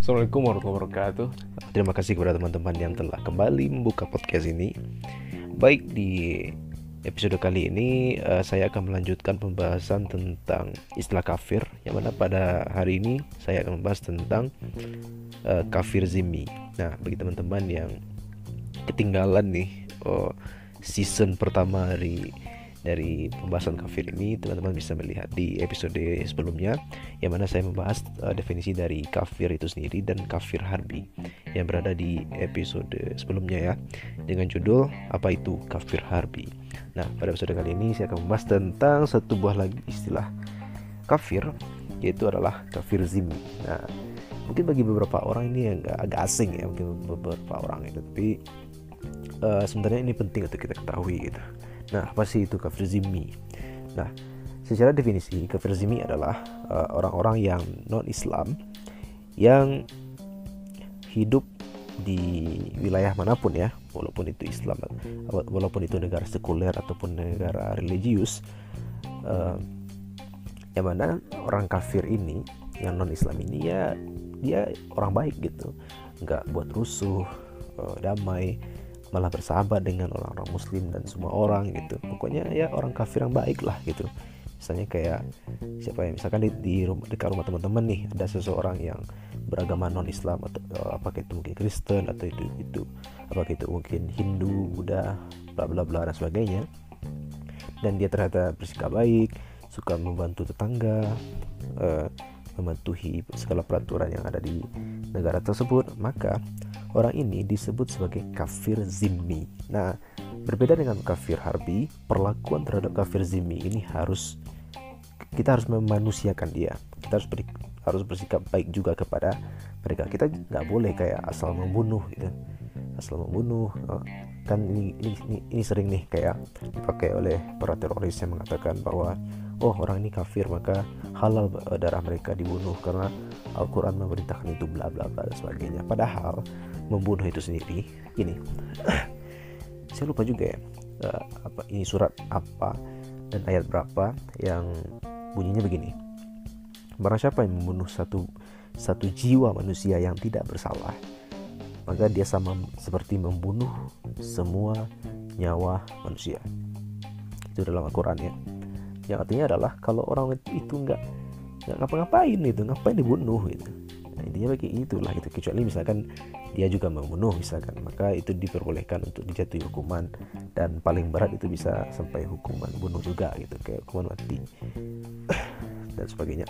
Assalamualaikum warahmatullahi wabarakatuh. Terima kasih kepada teman-teman yang telah kembali membuka podcast ini. Baik, di episode kali ini saya akan melanjutkan pembahasan tentang istilah kafir, yang mana pada hari ini saya akan membahas tentang kafir zimmi. Nah, bagi teman-teman yang ketinggalan nih season pertama dari pembahasan kafir ini, teman-teman bisa melihat di episode sebelumnya, yang mana saya membahas definisi dari kafir itu sendiri dan kafir harbi yang berada di episode sebelumnya ya, dengan judul apa itu kafir harbi. Nah, pada episode kali ini saya akan membahas tentang satu buah lagi istilah kafir, yaitu adalah kafir zimmi. Nah, mungkin bagi beberapa orang ini yang agak asing ya, mungkin beberapa orang itu, tapi sebenarnya ini penting untuk kita ketahui gitu. Nah, apa sih itu kafir zimmi? Nah, secara definisi kafir zimmi adalah orang-orang yang non-Islam yang hidup di wilayah manapun ya, walaupun itu Islam, walaupun itu negara sekuler ataupun negara religius, yang mana orang kafir ini, yang non-Islam ini ya dia orang baik gitu, nggak buat rusuh, damai, malah bersahabat dengan orang-orang muslim dan semua orang gitu. Pokoknya ya orang kafir yang baik lah gitu. Misalnya kayak siapa ya, misalkan di dekat rumah teman-teman nih ada seseorang yang beragama non-Islam, atau apakah itu mungkin Kristen, atau itu apakah itu mungkin Hindu, Buddha, bla bla bla dan sebagainya, dan dia ternyata bersikap baik, suka membantu tetangga, mematuhi segala peraturan yang ada di negara tersebut, maka orang ini disebut sebagai kafir zimmi. Nah, berbeda dengan kafir harbi, perlakuan terhadap kafir zimmi ini kita harus memanusiakan dia. Kita harus bersikap baik juga kepada mereka. Kita nggak boleh kayak asal membunuh gitu. Asal membunuh, kan ini sering nih kayak dipakai oleh para teroris yang mengatakan bahwa orang ini kafir maka halal darah mereka dibunuh karena Al-Quran memerintahkan itu, bla bla bla dan sebagainya. Padahal membunuh itu sendiri ini saya lupa juga ya ini surat apa dan ayat berapa yang bunyinya begini: barang siapa yang membunuh satu jiwa manusia yang tidak bersalah, maka dia sama seperti membunuh semua nyawa manusia. Itu dalam Al-Quran ya, yang artinya adalah kalau orang itu nggak ngapa-ngapain itu, ngapain dibunuh gitu. Nah, intinya begitulah gitu. Kecuali misalkan dia juga membunuh misalkan, maka itu diperbolehkan untuk dijatuhi hukuman, dan paling berat itu bisa sampai hukuman bunuh juga gitu, kayak hukuman mati dan sebagainya.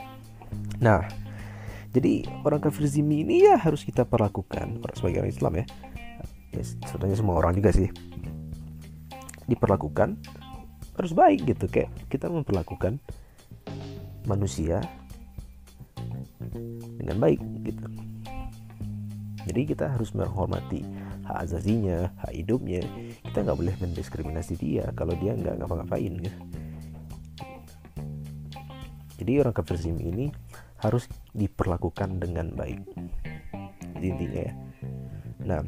Nah, jadi orang kafir zimmi ini ya harus kita perlakukan sebagai orang Islam ya. Sebenarnya semua orang juga sih diperlakukan harus baik gitu, kayak kita memperlakukan manusia dengan baik gitu. Jadi kita harus menghormati hak asasinya, hak hidupnya. Kita nggak boleh mendiskriminasi dia kalau dia nggak ngapa-ngapain gitu. Jadi orang kafir zimmi ini harus diperlakukan dengan baik. Jadi intinya ya. Nah,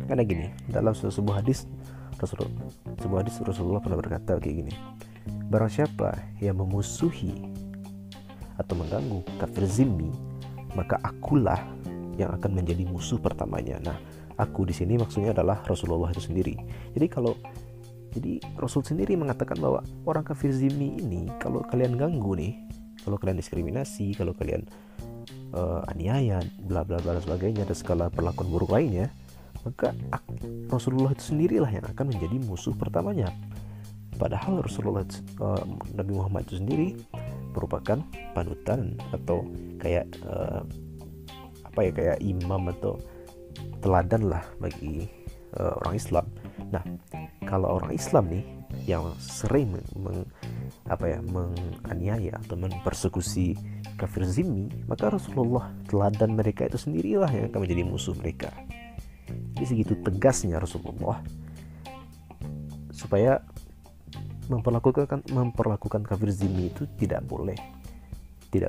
karena gini, dalam sebuah hadis Rasulullah pernah berkata kayak gini: barang siapa yang memusuhi atau mengganggu kafir zimmi, maka akulah yang akan menjadi musuh pertamanya. Nah, aku di sini maksudnya adalah Rasulullah itu sendiri. Jadi Rasul sendiri mengatakan bahwa orang kafir zimmi ini, kalau kalian ganggu nih, kalau kalian diskriminasi, kalau kalian aniaya, bla bla bla dan sebagainya, dan segala perlakuan buruk lainnya, maka Rasulullah itu sendirilah yang akan menjadi musuh pertamanya. Padahal Rasulullah Nabi Muhammad itu sendiri merupakan panutan atau kayak kayak imam atau teladan lah bagi orang Islam. Nah, kalau orang Islam nih yang sering menganiaya atau mempersekusi kafir zimmi, maka Rasulullah teladan mereka itu sendirilah yang akan menjadi musuh mereka. Jadi segitu tegasnya Rasulullah supaya memperlakukan kafir zimmi itu tidak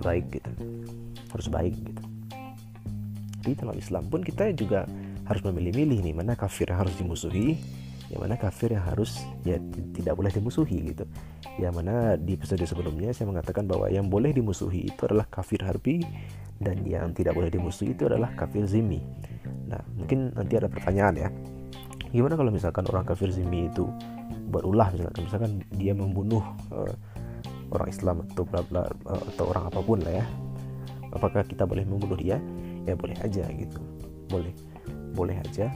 baik gitu, harus baik gitu. Jadi dalam Islam pun kita juga harus memilih-milih nih, mana kafir yang harus dimusuhi, yang mana kafir yang harus ya tidak boleh dimusuhi gitu. Yang mana di episode sebelumnya saya mengatakan bahwa yang boleh dimusuhi itu adalah kafir harbi, dan yang tidak boleh dimusuhi itu adalah kafir zimmi. Nah, mungkin nanti ada pertanyaan ya, gimana kalau misalkan orang kafir zimmi itu buat ulah, misalkan dia membunuh orang Islam atau bla bla atau orang apapun lah ya, apakah kita boleh membunuh dia? Ya boleh aja gitu, boleh aja,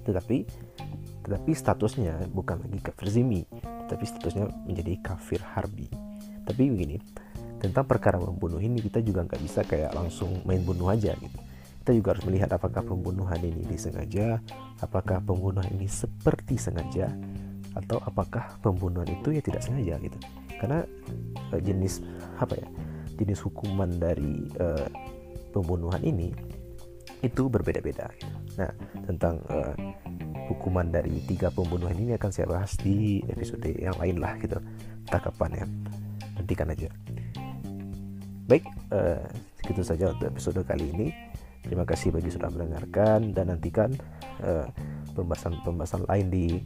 tetapi statusnya bukan lagi kafir zimmi, tapi statusnya menjadi kafir harbi. Tapi begini, tentang perkara membunuh ini kita juga nggak bisa kayak langsung main bunuh aja gitu. Kita juga harus melihat apakah pembunuhan ini disengaja, apakah pembunuhan ini seperti sengaja, atau apakah pembunuhan itu ya tidak sengaja gitu. Karena jenis hukuman dari pembunuhan ini itu berbeda-beda gitu. Nah, tentang hukuman dari 3 pembunuhan ini akan saya bahas di episode yang lain lah gitu, entah kapan ya, nantikan aja. Baik, segitu saja untuk episode kali ini. Terima kasih bagi sudah mendengarkan, dan nantikan pembahasan lain di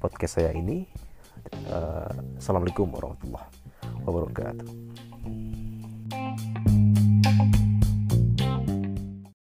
podcast saya ini. Assalamualaikum warahmatullahi wabarakatuh.